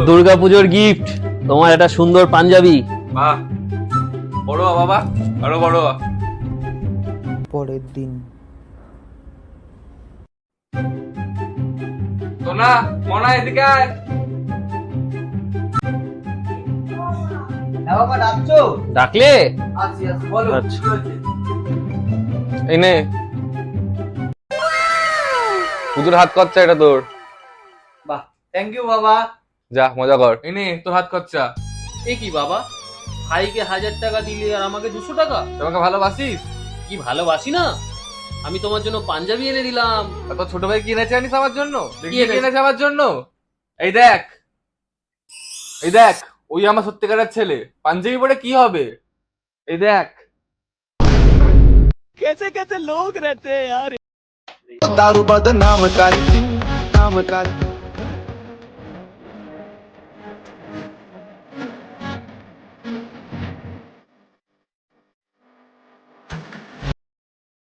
দুর্গাপুজোর গিফট তোমার একটা সুন্দর পাঞ্জাবি। বাহ, বড় বাবা, আরো বড়। পরের দিন সোনা, মনা এদিকে আয়। বাবা ডাকছো? ডাকলে আসি আসি, বলো আচ্ছা। কি হয়েছে? এই নে পুজোর হাত খরচা, এটা তোর। বাহ, থ্যাংক ইউ বাবা। যা মজা কর। এই নে তোর হাত খরচা। এ কি বাবা, ভাইকে 1000 টাকা দিলে আর আমাকে 200 টাকা? তোমাকে ভালোবাসিস? কি ভালোবাসি না? আমি তোমার জন্য পাঞ্জাবি এনে দিলাম। আর তোর ছোট ভাই কিনেছে আনিস আমার জন্য? কি কি এনেছে? কিনেছে আমার জন্য? এই দেখ, এই দেখ, ওই আমার সত্যিকারের ছেলে। পাঞ্জাবি পরে কি হবে? এই দেখ। दारू बदनाम कर